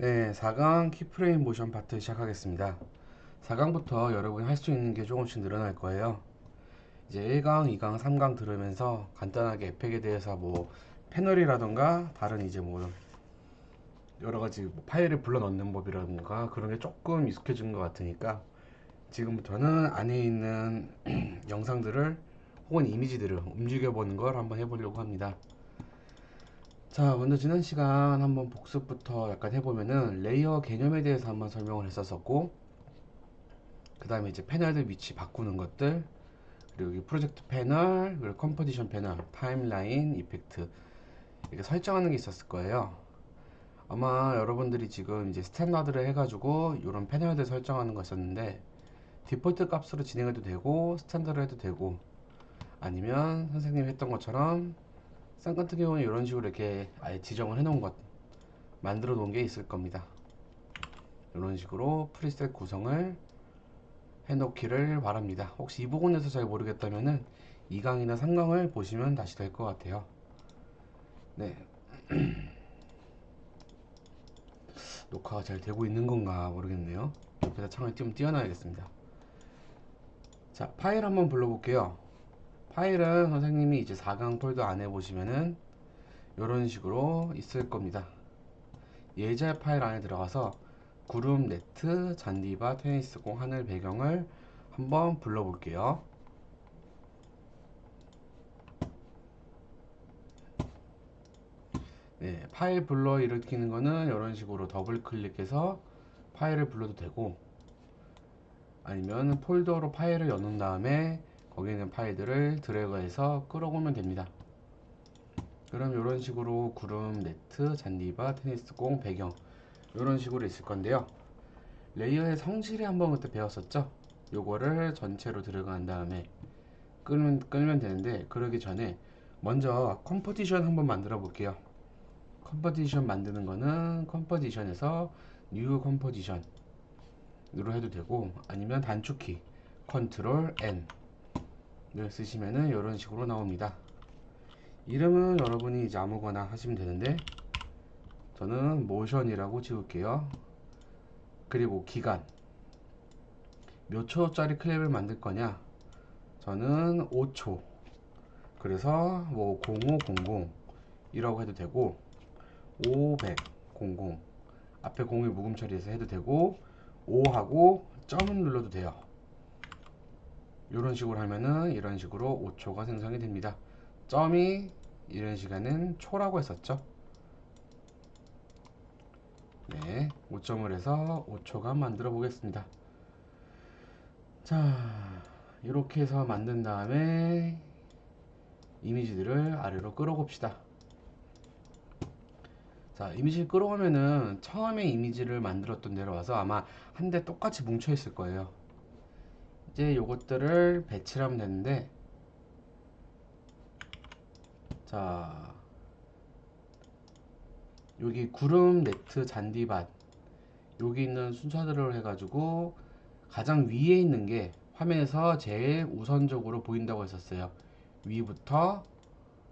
네, 4강 키프레임 모션 파트 시작하겠습니다. 4강부터 여러분이 할 수 있는 게 조금씩 늘어날 거예요. 이제 1강, 2강, 3강 들으면서 간단하게 에펙에 대해서 뭐 패널이라던가 다른 이제 뭐 여러 가지 뭐 파일을 불러 넣는 법이라든가 그런 게 조금 익숙해진 것 같으니까 지금부터는 안에 있는 영상들을 혹은 이미지들을 움직여 보는 걸 한번 해보려고 합니다. 자, 먼저 지난 시간 한번 복습부터 약간 해보면은 레이어 개념에 대해서 한번 설명을 했었었고, 그 다음에 이제 패널들 위치 바꾸는 것들, 그리고 여기 프로젝트 패널, 그리고 컴포지션 패널, 타임라인, 이펙트 이렇게 설정하는 게 있었을 거예요. 아마 여러분들이 지금 이제 스탠다드를 해가지고 이런 패널들 설정하는 거 있었는데, 디폴트 값으로 진행해도 되고 스탠다드로 해도 되고, 아니면 선생님이 했던 것처럼 쌍 같은 경우는 이런 식으로 이렇게 아예 지정을 해놓은 것 만들어 놓은 게 있을 겁니다. 이런 식으로 프리셋 구성을 해놓기를 바랍니다. 혹시 이 부분에서 잘 모르겠다면은 2강이나 3강을 보시면 다시 될 것 같아요. 네, 녹화가 잘 되고 있는 건가 모르겠네요. 옆에다 창을 좀 띄워놔야겠습니다. 자, 파일 한번 불러볼게요. 파일은 선생님이 이제 4강 폴더 안에 보시면은 이런 식으로 있을 겁니다. 예제 파일 안에 들어가서 구름 네트 잔디바 테니스공 하늘 배경을 한번 불러볼게요. 네, 파일 불러 일으키는 거는 이런 식으로 더블 클릭해서 파일을 불러도 되고, 아니면 폴더로 파일을 여는 다음에 거기 있는 파일들을 드래그해서 끌어오면 됩니다. 그럼 이런 식으로 구름 네트 잔디바 테니스공 배경 이런 식으로 있을 건데요. 레이어의 성질을 한번 그때 배웠었죠. 요거를 전체로 들어간 다음에 끌면 되는데, 그러기 전에 먼저 컴포지션 한번 만들어 볼게요. 컴포지션 만드는 거는 컴포지션에서 뉴 컴포지션으로 해도 되고, 아니면 단축키 컨트롤 N을 쓰시면은 이런 식으로 나옵니다. 이름은 여러분이 이제 아무거나 하시면 되는데, 저는 모션이라고 지울게요. 그리고 기간 몇 초짜리 클립을 만들 거냐, 저는 5초. 그래서 뭐 0500이라고 해도 되고, 500 00 앞에 0을 묵음 처리해서 해도 되고, 5하고 점을 눌러도 돼요. 이런 식으로 하면은 이런 식으로 5초가 생성이 됩니다. 점이 이런 시간은 초라고 했었죠. 네, 5점을 해서 5초간 만들어 보겠습니다. 자, 이렇게 해서 만든 다음에 이미지들을 아래로 끌어봅시다. 자, 이미지를 끌어오면은 처음에 이미지를 만들었던 데로 와서 아마 한 대 똑같이 뭉쳐 있을 거예요. 이제 요것들을 배치를 하면 되는데, 자, 여기 구름 네트 잔디밭 여기 있는 순서대로 해가지고 가장 위에 있는 게 화면에서 제일 우선적으로 보인다고 했었어요. 위부터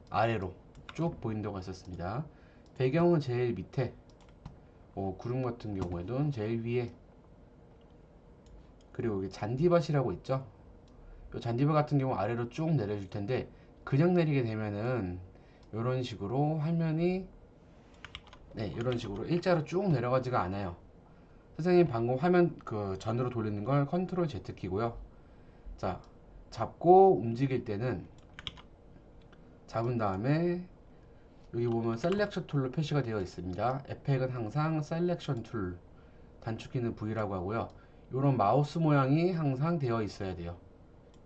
아래로 쭉 보인다고 했었습니다. 배경은 제일 밑에, 구름 같은 경우에는 제일 위에, 그리고 여기 잔디밭이라고 있죠. 이 잔디밭 같은 경우 아래로 쭉 내려줄 텐데, 그냥 내리게 되면은 이런 식으로 화면이, 네, 이런 식으로 일자로 쭉 내려가지가 않아요. 선생님 방금 화면 그 전으로 돌리는 걸 컨트롤 Z 키고요. 자, 잡고 움직일 때는 잡은 다음에 여기 보면 셀렉션 툴로 표시가 되어 있습니다. 에펙은 항상 셀렉션 툴, 단축키는 V라고 하고요. 이런 마우스 모양이 항상 되어 있어야 돼요.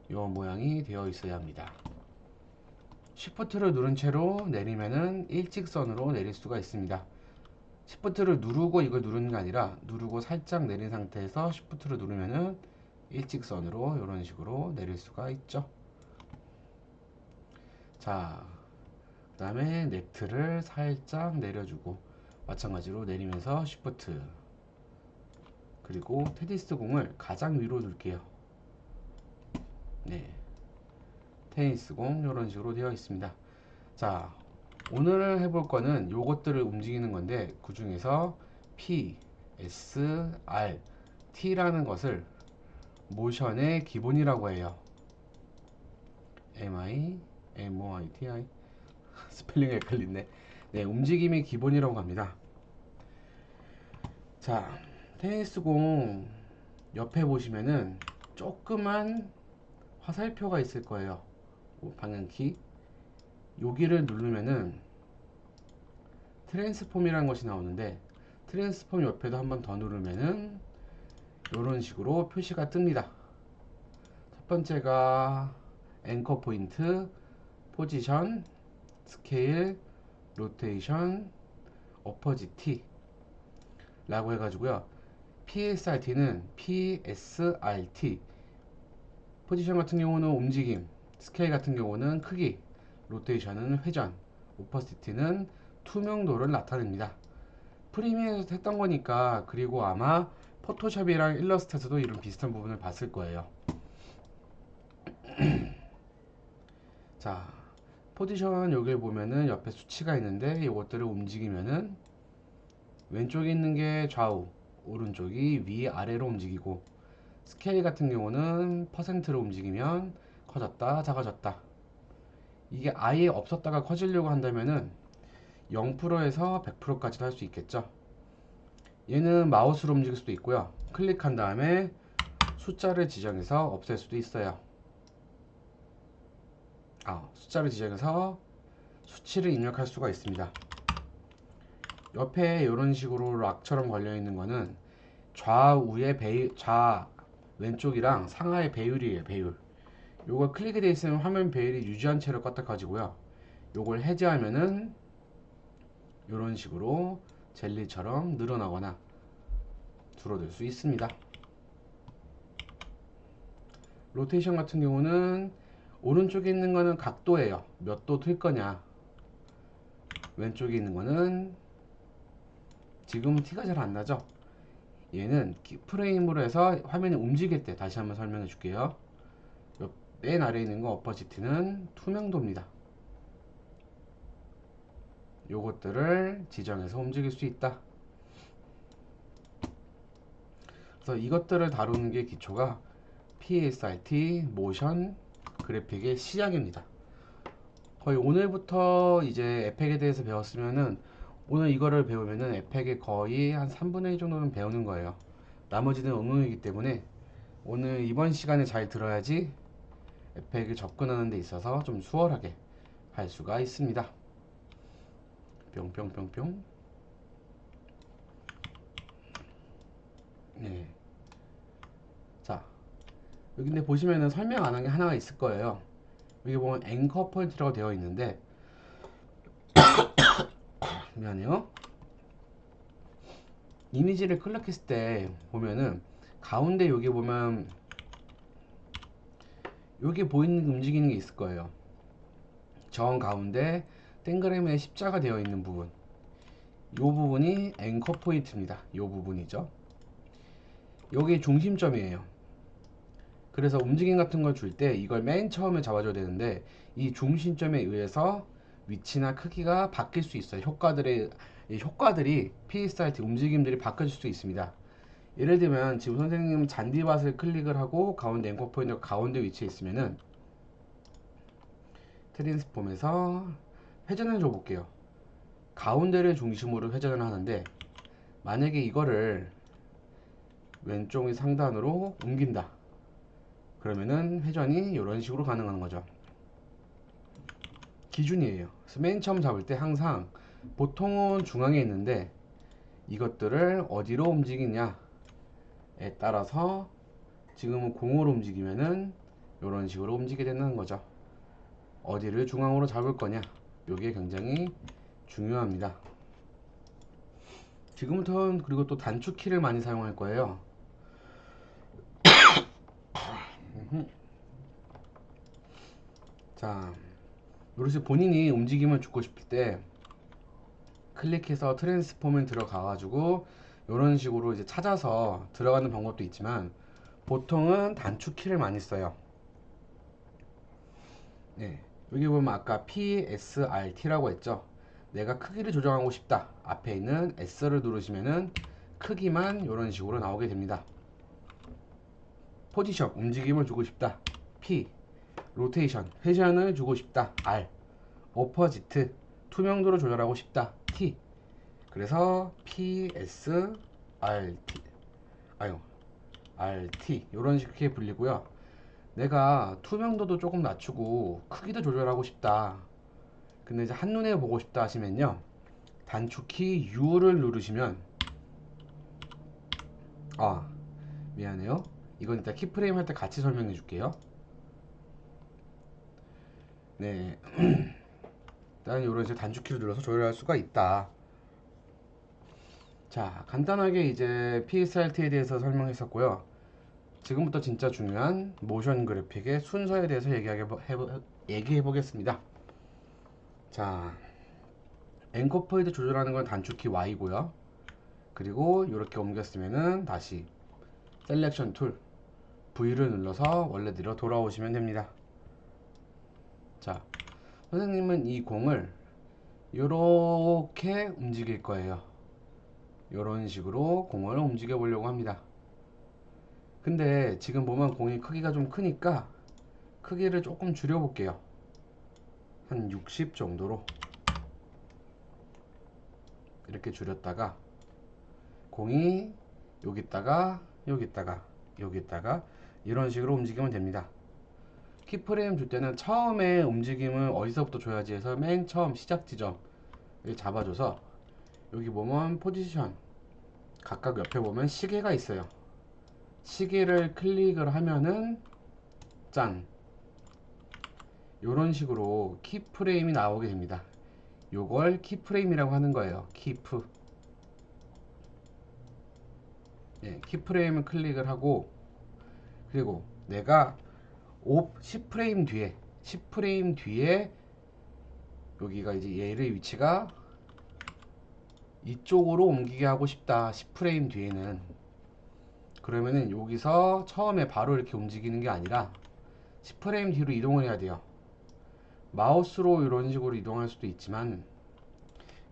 이 모양이 되어 있어야 합니다. Shift를 누른 채로 내리면은 일직선으로 내릴 수가 있습니다. Shift를 누르고 이걸 누르는 게 아니라 누르고 살짝 내린 상태에서 Shift를 누르면은 일직선으로 이런 식으로 내릴 수가 있죠. 자, 그 다음에 네트를 살짝 내려주고 마찬가지로 내리면서 Shift, 그리고 테니스 공을 가장 위로 둘게요. 네, 테니스 공 이런 식으로 되어 있습니다. 자, 오늘 해볼 거는 요것들을 움직이는 건데, 그 중에서 P, S, R, T라는 것을 모션의 기본이라고 해요. MI, MOITI 스펠링이 헷갈리네. 네, 움직임의 기본이라고 합니다. 자, 테니스공 옆에 보시면은 조그만 화살표가 있을 거예요. 방향키. 여기를 누르면은 트랜스폼이라는 것이 나오는데, 트랜스폼 옆에도 한번 더 누르면은 이런 식으로 표시가 뜹니다. 첫 번째가 앵커 포인트, 포지션, 스케일, 로테이션, 어퍼지티 라고 해가지고요. PSRT는 PSRT, 포지션 같은 경우는 움직임, 스케일 같은 경우는 크기, 로테이션은 회전, 오퍼시티는 투명도를 나타냅니다. 프리미어에서 했던 거니까, 그리고 아마 포토샵이랑 일러스트에서도 이런 비슷한 부분을 봤을 거예요. 자, 포지션 여기 보면은 옆에 수치가 있는데 이것들을 움직이면은 왼쪽에 있는 게 좌우, 오른쪽이 위 아래로 움직이고, 스케일 같은 경우는 퍼센트로 움직이면 커졌다 작아졌다. 이게 아예 없었다가 커지려고 한다면은 0%에서 100%까지도 할 수 있겠죠. 얘는 마우스로 움직일 수도 있고요. 클릭한 다음에 숫자를 지정해서 없앨 수도 있어요. 숫자를 지정해서 수치를 입력할 수가 있습니다. 옆에 이런 식으로 락처럼 걸려 있는 거는 좌우의 왼쪽이랑 상하의 배율이에요. 배율. 요거 클릭이 되어 있으면 화면 배열이 유지한 채로 껐다 가지고요. 요걸 해제하면은 이런 식으로 젤리처럼 늘어나거나 줄어들 수 있습니다. 로테이션 같은 경우는 오른쪽에 있는 거는 각도예요. 몇 도 틀 거냐. 왼쪽에 있는 거는 지금 티가 잘 안 나죠. 얘는 프레임으로 해서 화면이 움직일 때, 다시 한번 설명해 줄게요. 맨 아래에 있는 거 어퍼지티는 투명도입니다. 요것들을 지정해서 움직일 수 있다. 그래서 이것들을 다루는 게 기초가 PSRT 모션 그래픽의 시작입니다. 거의 오늘부터 이제 에펙에 대해서 배웠으면은, 오늘 이거를 배우면은 에펙의 거의 한 3분의 1 정도는 배우는 거예요. 나머지는 응용이기 때문에 오늘 이번 시간에 잘 들어야지 에펙을 접근하는 데 있어서 좀 수월하게 할 수가 있습니다. 뿅뿅뿅뿅. 네. 자, 여기 근데 보시면은 설명 안 한 게 하나가 있을 거예요. 여기 보면 앵커 포인트라고 되어 있는데, 미안해요. 이미지를 클릭했을 때 보면은 가운데 여기 보면 여기 보이는 움직이는 게 있을 거예요. 정 가운데 동그라미에 십자가 되어 있는 부분, 이 부분이 앵커 포인트입니다. 이 부분이죠. 여기 중심점이에요. 그래서 움직임 같은 걸 줄 때 이걸 맨 처음에 잡아줘야 되는데, 이 중심점에 의해서 위치나 크기가 바뀔 수 있어요. 효과들이 PSRT 움직임들이 바뀌어질 수 있습니다. 예를 들면 지금 선생님 잔디밭을 클릭을 하고 가운데 앵커 포인트가 가운데 위치해 있으면은 트랜스폼에서 회전을 줘 볼게요. 가운데를 중심으로 회전을 하는데, 만약에 이거를 왼쪽의 상단으로 옮긴다. 그러면은 회전이 이런 식으로 가능한 거죠. 기준이에요. 그래서 맨 처음 잡을 때 항상 보통은 중앙에 있는데, 이것들을 어디로 움직이냐에 따라서 지금은 공으로 움직이면은 이런 식으로 움직이게 된다는 거죠. 어디를 중앙으로 잡을 거냐, 이게 굉장히 중요합니다. 지금부터는 그리고 또 단축키를 많이 사용할 거예요. 자, 이렇게 본인이 움직임을 주고 싶을 때 클릭해서 트랜스폼을 들어가 가지고 이런 식으로 이제 찾아서 들어가는 방법도 있지만, 보통은 단축키를 많이 써요. 네, 여기 보면 아까 PSRT라고 했죠. 내가 크기를 조정하고 싶다. 앞에 있는 S를 누르시면은 크기만 이런 식으로 나오게 됩니다. 포지션, 움직임을 주고 싶다. P, 로테이션, 회전을 주고 싶다. R, 오퍼지트, 투명도를 조절하고 싶다. T. 그래서 PS, RT, 아유, RT 이런 식으로 불리고요. 내가 투명도도 조금 낮추고 크기도 조절하고 싶다. 근데 이제 한눈에 보고 싶다 하시면요. 단축키 U를 누르시면 미안해요. 이건 일단 키프레임 할 때 같이 설명해 줄게요. 네. 일단 이런 식으로 단축키를 눌러서 조절할 수가 있다. 자, 간단하게 이제 PSRT에 대해서 설명했었고요. 지금부터 진짜 중요한 모션 그래픽의 순서에 대해서 얘기해 보겠습니다. 자, 앵커 포인트 조절하는 건 단축키 Y고요. 그리고 이렇게 옮겼으면은 다시 셀렉션 툴 V를 눌러서 원래대로 돌아오시면 됩니다. 자, 선생님은 이 공을 이렇게 움직일 거예요. 이런 식으로 공을 움직여 보려고 합니다. 근데 지금 보면 공이 크기가 좀 크니까 크기를 조금 줄여 볼게요. 한 60 정도로 이렇게 줄였다가 공이 여기다가 여기다가 여기다가 이런 식으로 움직이면 됩니다. 키프레임 줄 때는 처음에 움직임을 어디서부터 줘야지 해서 맨 처음 시작 지점을 잡아줘서 여기 보면 포지션 각각 옆에 보면 시계가 있어요. 시계를 클릭을 하면은 짠, 요런 식으로 키프레임이 나오게 됩니다. 요걸 키프레임이라고 하는 거예요. 키프. 네, 키프레임을 클릭을 하고 그리고 내가 10프레임 뒤에 10프레임 뒤에 여기가 이제 얘의 위치가 이쪽으로 옮기게 하고 싶다. 10프레임 뒤에는 그러면은 여기서 처음에 바로 이렇게 움직이는 게 아니라 10프레임 뒤로 이동을 해야 돼요. 마우스로 이런 식으로 이동할 수도 있지만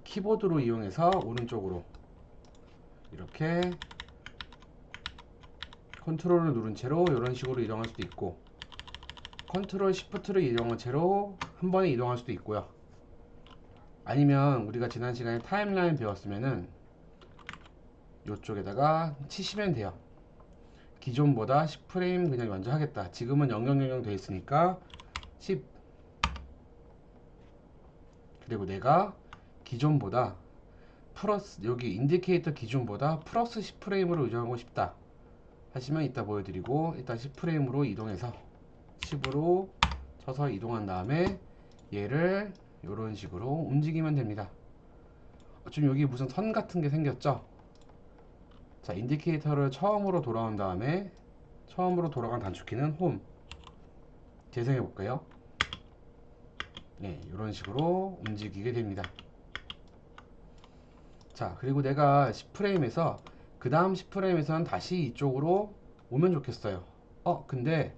키보드로 이용해서 오른쪽으로 이렇게 컨트롤을 누른 채로 이런 식으로 이동할 수도 있고 컨트롤 시프트를 이동한 채로 한 번에 이동할 수도 있고요. 아니면 우리가 지난 시간에 타임라인 배웠으면은 이쪽에다가 치시면 돼요. 기존보다 10프레임 그냥 먼저 하겠다. 지금은 0000 돼 있으니까 10. 그리고 내가 기존보다 플러스 여기 인디케이터 기준보다 플러스 10프레임으로 이동하고 싶다 하시면 이따 보여드리고 일단 10프레임으로 이동해서 10으로 쳐서 이동한 다음에 얘를 이런 식으로 움직이면 됩니다. 지금 여기 무슨 선 같은 게 생겼죠? 자, 인디케이터를 처음으로 돌아온 다음에 처음으로 돌아간 단축키는 홈. 재생해 볼까요? 네, 이런 식으로 움직이게 됩니다. 자, 그리고 내가 10프레임에서 그 다음 10프레임에서는 다시 이쪽으로 오면 좋겠어요. 근데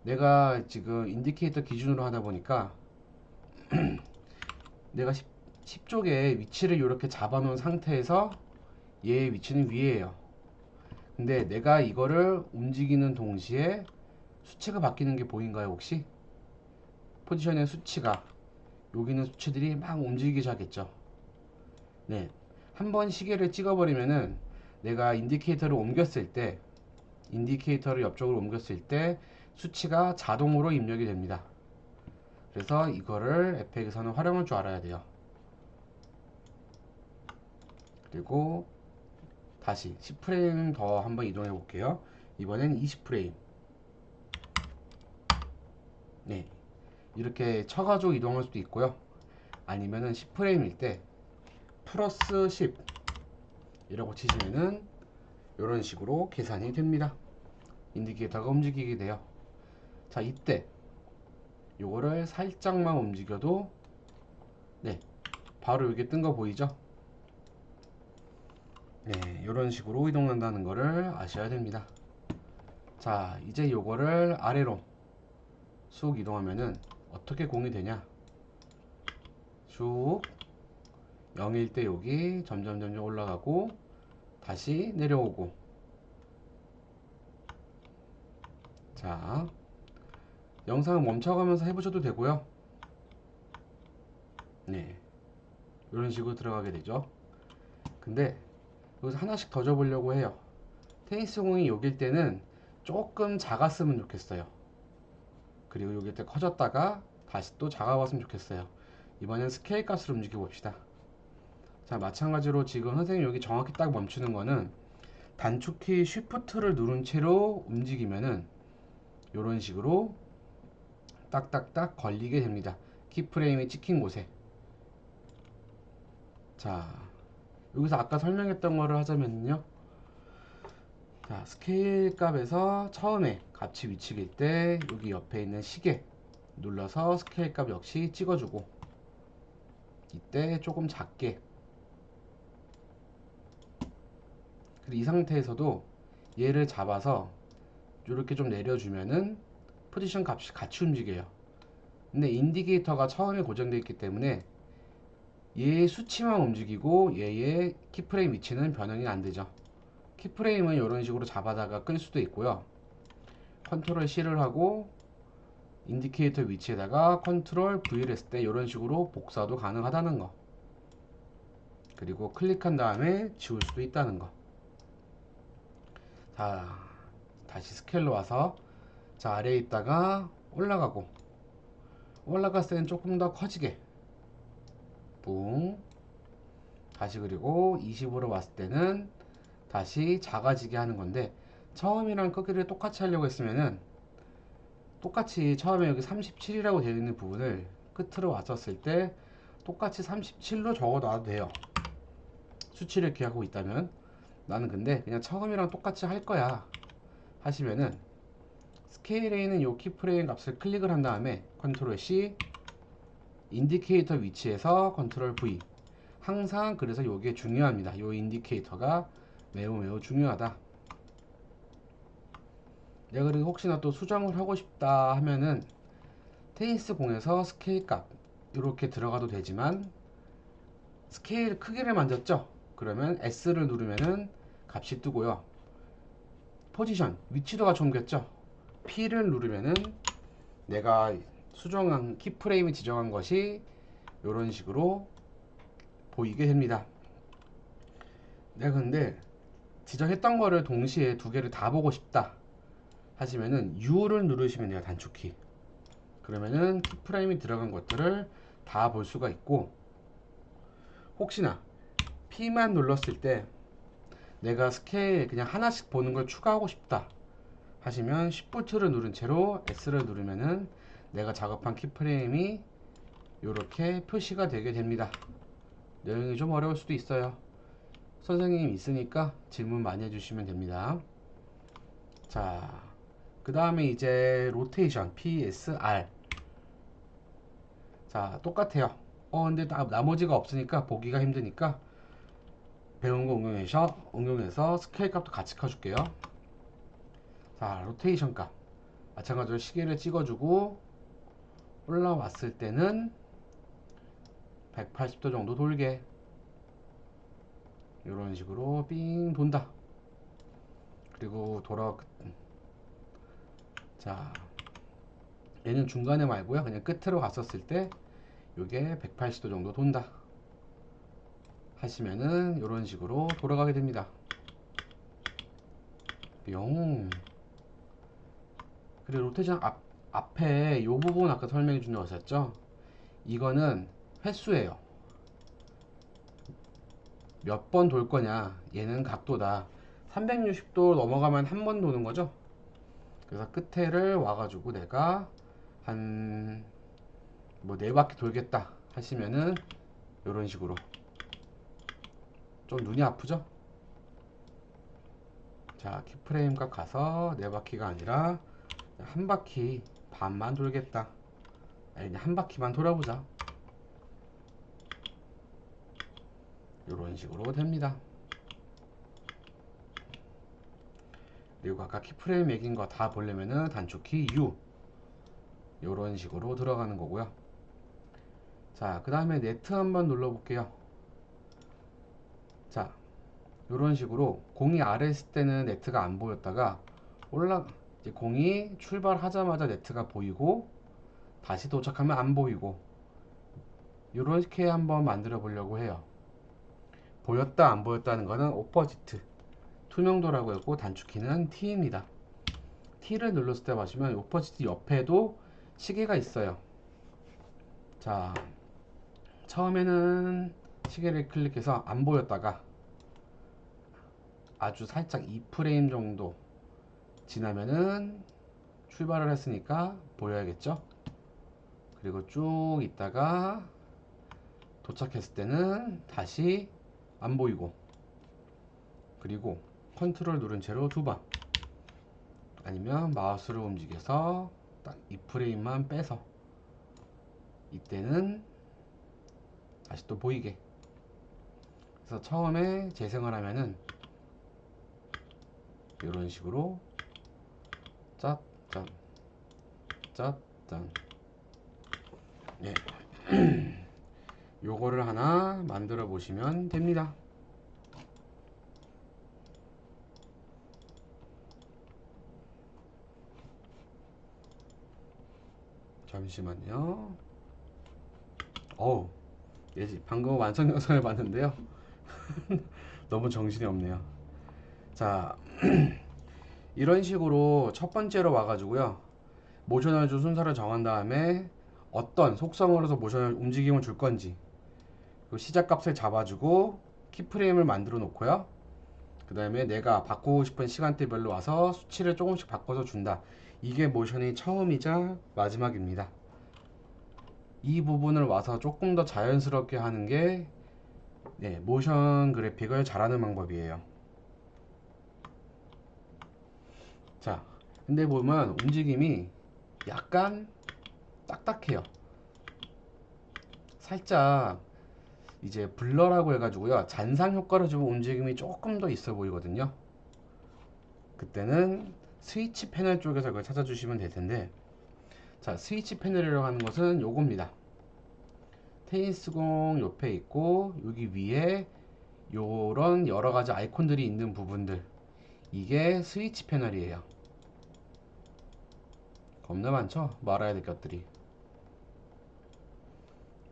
내가 지금 인디케이터 기준으로 하다 보니까 내가 10쪽에 위치를 이렇게 잡아 놓은 상태에서 얘의 위치는 위에요. 근데 내가 이거를 움직이는 동시에 수치가 바뀌는 게 보인가요 혹시? 포지션의 수치가 여기 있는 수치들이 막 움직이기 시작했죠. 네, 한번 시계를 찍어버리면은 내가 인디케이터를 옮겼을 때 인디케이터를 옆쪽으로 옮겼을 때 수치가 자동으로 입력이 됩니다. 그래서 이거를 에펙에서는 활용할 줄 알아야 돼요. 그리고 다시 10프레임 더 한번 이동해 볼게요. 이번엔 20프레임. 네, 이렇게 쳐가지고 이동할 수도 있고요. 아니면은 10프레임일 때 플러스 10 이라고 치시면은 이런 식으로 계산이 됩니다. 인디케이터가 움직이게 돼요. 자, 이때 요거를 살짝만 움직여도 네, 바로 여기 뜬 거 보이죠? 네, 이런 식으로 이동한다는 거를 아셔야 됩니다. 자, 이제 요거를 아래로 쑥 이동하면은 어떻게 공이 되냐? 쭉 0일 때 여기 점점 올라가고 다시 내려오고. 자, 영상을 멈춰가면서 해보셔도 되고요. 네, 이런 식으로 들어가게 되죠. 근데 여기서 하나씩 더 줘보려고 해요. 테니스 공이 여길 때는 조금 작았으면 좋겠어요. 그리고 여길 때 커졌다가 다시 또 작아봤으면 좋겠어요. 이번엔 스케일 값을 움직여 봅시다. 자, 마찬가지로 지금 선생님 여기 정확히 딱 멈추는 거는 단축키 쉬프트를 누른 채로 움직이면은 이런 식으로 딱딱딱 걸리게 됩니다. 키프레임이 찍힌 곳에. 자, 여기서 아까 설명했던 거를 하자면요. 자, 스케일 값에서 처음에 값이 위축일 때 여기 옆에 있는 시계 눌러서 스케일 값 역시 찍어주고, 이때 조금 작게. 그리고 이 상태에서도 얘를 잡아서 이렇게 좀 내려주면은 포지션 값이 같이 움직여요. 근데 인디케이터가 처음에 고정되어 있기 때문에 얘의 수치만 움직이고 얘의 키프레임 위치는 변형이 안 되죠. 키프레임은 이런 식으로 잡아다가 끌 수도 있고요. 컨트롤 C를 하고 인디케이터 위치에다가 컨트롤 V를 했을 때 이런 식으로 복사도 가능하다는 거. 그리고 클릭한 다음에 지울 수도 있다는 거. 자, 다시 스케일로 와서, 자, 아래에 있다가 올라가고, 올라갔을 때는 조금 더 커지게 뿡. 다시 그리고 20으로 왔을 때는 다시 작아지게 하는 건데, 처음이랑 크기를 똑같이 하려고 했으면은 똑같이 처음에 여기 37이라고 되어 있는 부분을 끝으로 왔었을 때 똑같이 37로 적어 놔도 돼요. 수치를 기하고 있다면. 나는 근데 그냥 처음이랑 똑같이 할 거야 하시면은 스케일에 있는 요 키프레임 값을 클릭을 한 다음에 컨트롤 C, 인디케이터 위치에서 컨트롤 V. 항상 그래서 요게 중요합니다. 요 인디케이터가 매우 중요하다. 내가 그리고 혹시나 또 수정을 하고 싶다 하면은 테니스 공에서 스케일 값 이렇게 들어가도 되지만, 스케일 크기를 만졌죠? 그러면 S를 누르면은 값이 뜨고요. 포지션 위치도 같이 옮겼죠? P를 누르면은 내가 수정한 키프레임이 지정한 것이 이런 식으로 보이게 됩니다. 내가 근데 지정했던 거를 동시에 두 개를 다 보고 싶다 하시면은 U를 누르시면 돼요. 단축키. 그러면은 키프레임이 들어간 것들을 다 볼 수가 있고, 혹시나 P만 눌렀을 때 내가 스케일 그냥 하나씩 보는 걸 추가하고 싶다 하시면 Shift를 누른 채로 S를 누르면은 내가 작업한 키프레임이 이렇게 표시가 되게 됩니다. 내용이 좀 어려울 수도 있어요. 선생님 있으니까 질문 많이 해주시면 됩니다. 자, 그 다음에 이제 로테이션 PSR. 자, 똑같아요. 근데 나머지가 없으니까 보기가 힘드니까 배운 거 응용해서 스케일 값도 같이 커줄게요. 자, 로테이션 값 마찬가지로 시계를 찍어주고 올라왔을 때는 180도 정도 돌게 이런 식으로 삥 돈다. 그리고 자, 얘는 중간에 말고요, 그냥 끝으로 갔었을 때 요게 180도 정도 돈다 하시면은 이런 식으로 돌아가게 됩니다. 뿅. 그리고 로테이션 앞에 요 부분 아까 설명해 준 거 있었죠? 이거는 횟수예요. 몇 번 돌 거냐. 얘는 각도다. 360도 넘어가면 한 번 도는 거죠. 그래서 끝에를 와가지고 내가 한 뭐 4바퀴 돌겠다 하시면은 이런 식으로. 좀 눈이 아프죠? 자, 키프레임 값 가서 4바퀴가 아니라 한 바퀴 반만 돌겠다. 아니, 한 바퀴만 돌아보자. 이런 식으로 됩니다. 그리고 아까 키프레임 매긴 거 다 보려면은 단축키 U 이런 식으로 들어가는 거고요. 자, 그 다음에 네트 한번 눌러 볼게요. 자, 이런 식으로 공이 아래에 있을 때는 네트가 안 보였다가 이제 공이 출발하자마자 네트가 보이고 다시 도착하면 안 보이고 이렇게 한번 만들어 보려고 해요. 보였다 안 보였다는 거는 오퍼지트 투명도라고 했고 단축키는 T입니다. T를 눌렀을 때 보시면 오퍼지트 옆에도 시계가 있어요. 자, 처음에는 시계를 클릭해서 안 보였다가 아주 살짝 2프레임 정도 지나면은 출발을 했으니까 보여야겠죠. 그리고 쭉 있다가 도착했을 때는 다시 안 보이고, 그리고 컨트롤 누른 채로 2번 아니면 마우스를 움직여서 딱 2프레임만 빼서 이때는 다시 또 보이게. 그래서 처음에 재생을 하면은 이런 식으로 짠짠 짠짠, 예. 요거를 하나 만들어 보시면 됩니다. 잠시만요. 어우, 예지 방금 완성 영상을 봤는데요. 너무 정신이 없네요. 자, 이런 식으로 첫 번째로 와가지고요, 모션을 줄 순서를 정한 다음에 어떤 속성으로서 모션을 움직임을 줄 건지 그 시작값을 잡아주고 키프레임을 만들어 놓고요, 그 다음에 내가 바꾸고 싶은 시간대별로 와서 수치를 조금씩 바꿔서 준다. 이게 모션이 처음이자 마지막입니다. 이 부분을 와서 조금 더 자연스럽게 하는 게, 네, 모션 그래픽을 잘하는 방법이에요. 자, 근데 보면 움직임이 약간 딱딱해요. 살짝 이제 블러라고 해가지고요, 잔상 효과를 주면 움직임이 조금 더 있어 보이거든요. 그때는 스위치 패널 쪽에서 그걸 찾아주시면 될 텐데, 자, 스위치 패널이라고 하는 것은 요겁니다. 테니스공 옆에 있고 여기 위에 요런 여러가지 아이콘들이 있는 부분들, 이게 스위치 패널이에요. 겁나 많죠? 말아야 될 것들이.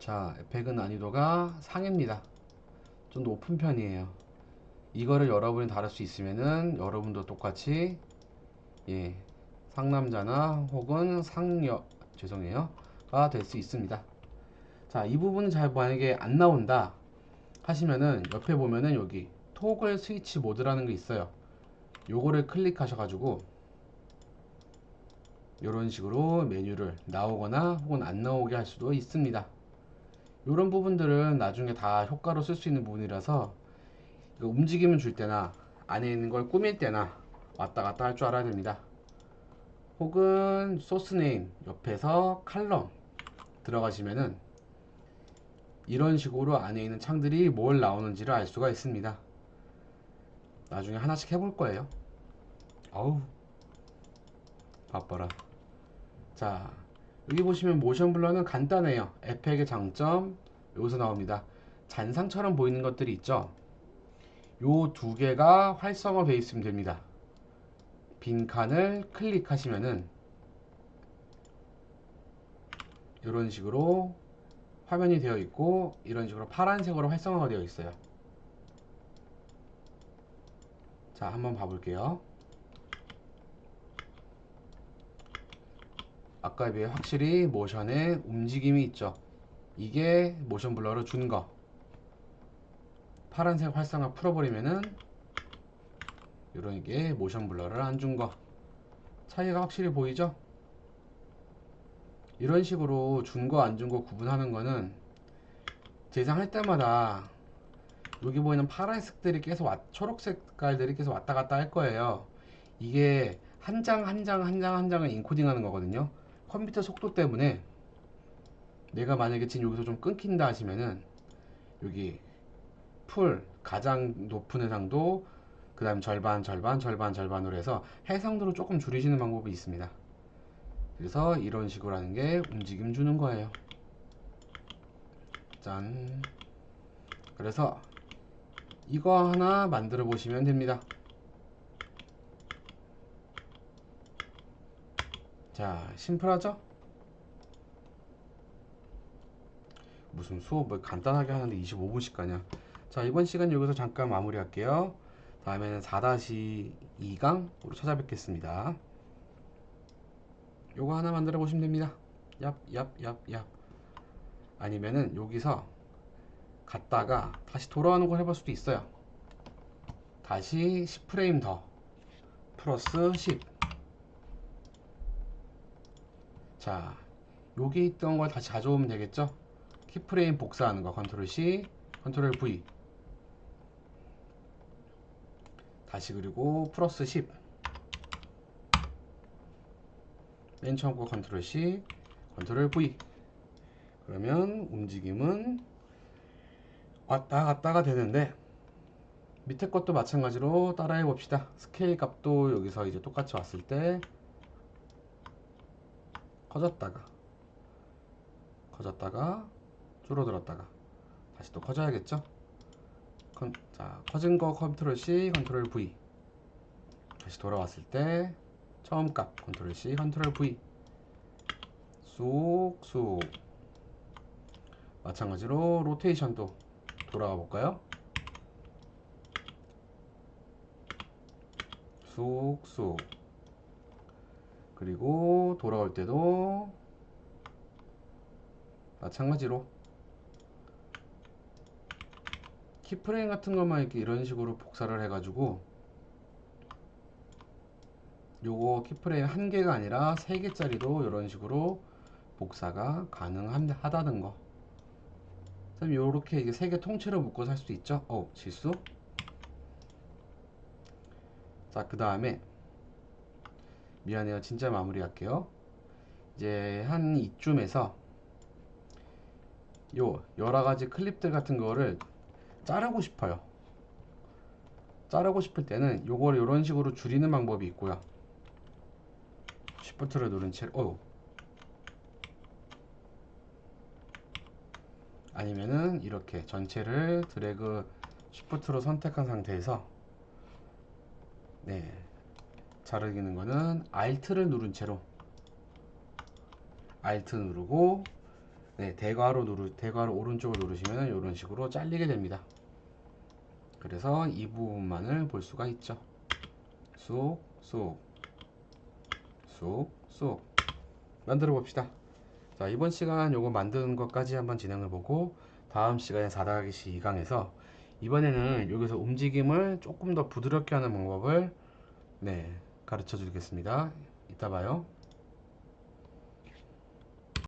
자, 에펙은 난이도가 상입니다. 좀 높은 편이에요. 이거를 여러분이 다룰 수 있으면은 여러분도 똑같이, 예, 상남자나 혹은 상여, 죄송해요, 가 될 수 있습니다. 자, 이 부분은 잘 만약에 안 나온다 하시면은 옆에 보면은 여기 토글 스위치 모드라는 게 있어요. 요거를 클릭하셔가지고 이런 식으로 메뉴를 나오거나 혹은 안 나오게 할 수도 있습니다. 이런 부분들은 나중에 다 효과로 쓸 수 있는 부분이라서 움직임을 줄 때나 안에 있는 걸 꾸밀 때나 왔다 갔다 할 줄 알아야 됩니다. 혹은 소스 네임 옆에서 칼럼 들어가시면은 이런 식으로 안에 있는 창들이 뭘 나오는지를 알 수가 있습니다. 나중에 하나씩 해볼 거예요. 어우, 바빠라. 자, 여기 보시면 모션 블러는 간단해요. 에펙의 장점 여기서 나옵니다. 잔상처럼 보이는 것들이 있죠. 요 두 개가 활성화되어 있으면 됩니다. 빈 칸을 클릭하시면은 이런 식으로 화면이 되어 있고 이런 식으로 파란색으로 활성화가 되어 있어요. 자, 한번 봐볼게요. 아까에 비해 확실히 모션에 움직임이 있죠. 이게 모션 블러를 준 거. 파란색 활성화 풀어버리면은 이런 게 모션 블러를 안 준 거. 차이가 확실히 보이죠? 이런 식으로 준 거 안 준 거 구분하는 거는 재생할 때마다 여기 보이는 파란색들이 계속 초록 색깔들이 계속 왔다 갔다 할 거예요. 이게 한 장 한 장 한 장 한 장을 인코딩 하는 거거든요. 컴퓨터 속도 때문에 내가 만약에 지금 여기서 좀 끊긴다 하시면은 여기 풀 가장 높은 해상도, 그 다음 절반 절반 절반 절반으로 해서 해상도를 조금 줄이시는 방법이 있습니다. 그래서 이런 식으로 하는 게 움직임 주는 거예요. 짠. 그래서 이거 하나 만들어 보시면 됩니다. 자, 심플하죠? 무슨 수업을 간단하게 하는데 25분씩 가냐. 자, 이번 시간 여기서 잠깐 마무리 할게요. 다음에는 4-2강으로 찾아뵙겠습니다. 요거 하나 만들어 보시면 됩니다. 얍. 아니면은 여기서 갔다가 다시 돌아오는 걸 해볼 수도 있어요. 다시 10프레임 더 플러스 10. 자, 여기 있던 걸 다시 가져오면 되겠죠? 키프레임 복사하는 거 컨트롤 C, 컨트롤 V. 다시 그리고 플러스 10. 맨 처음 거 컨트롤 C, 컨트롤 V. 그러면 움직임은 왔다 갔다가 되는데, 밑에 것도 마찬가지로 따라해 봅시다. 스케일 값도 여기서 이제 똑같이 왔을 때 커졌다가 줄어들었다가 다시 또 커져야겠죠. 자, 커진 거 컨트롤 C, 컨트롤 V. 다시 돌아왔을 때 처음 값 컨트롤 C, 컨트롤 V. 쑥 마찬가지로 로테이션도 돌아가 볼까요? 쑥 그리고 돌아올 때도 마찬가지로 키프레임 같은 것만 이렇게 이런 식으로 복사를 해가지고, 요거 키프레임 한 개가 아니라 3개짜리도 이런 식으로 복사가 가능하다는 거. 요렇게 이게 3개 통째로 묶어서 할 수도 있죠. 실수. 자, 그 다음에 미안해요, 진짜 마무리 할게요. 이제 한 이쯤에서 요 여러가지 클립들 같은 거를 자르고 싶어요. 자르고 싶을 때는 요걸 이런 식으로 줄이는 방법이 있고요. Shift를 누른 채로 아니면은 이렇게 전체를 드래그 Shift로 선택한 상태에서 자르기는 거는 Alt를 누른 채로 Alt 누르고 대괄호 오른쪽을 누르시면 이런 식으로 잘리게 됩니다. 그래서 이 부분만을 볼 수가 있죠. 쑥 만들어 봅시다. 자, 이번 시간 요거 만드는 것까지 한번 진행을 보고, 다음 시간에 4-2강에서 이번에는 여기서 움직임을 조금 더 부드럽게 하는 방법을 가르쳐 주겠습니다. 이따 봐요.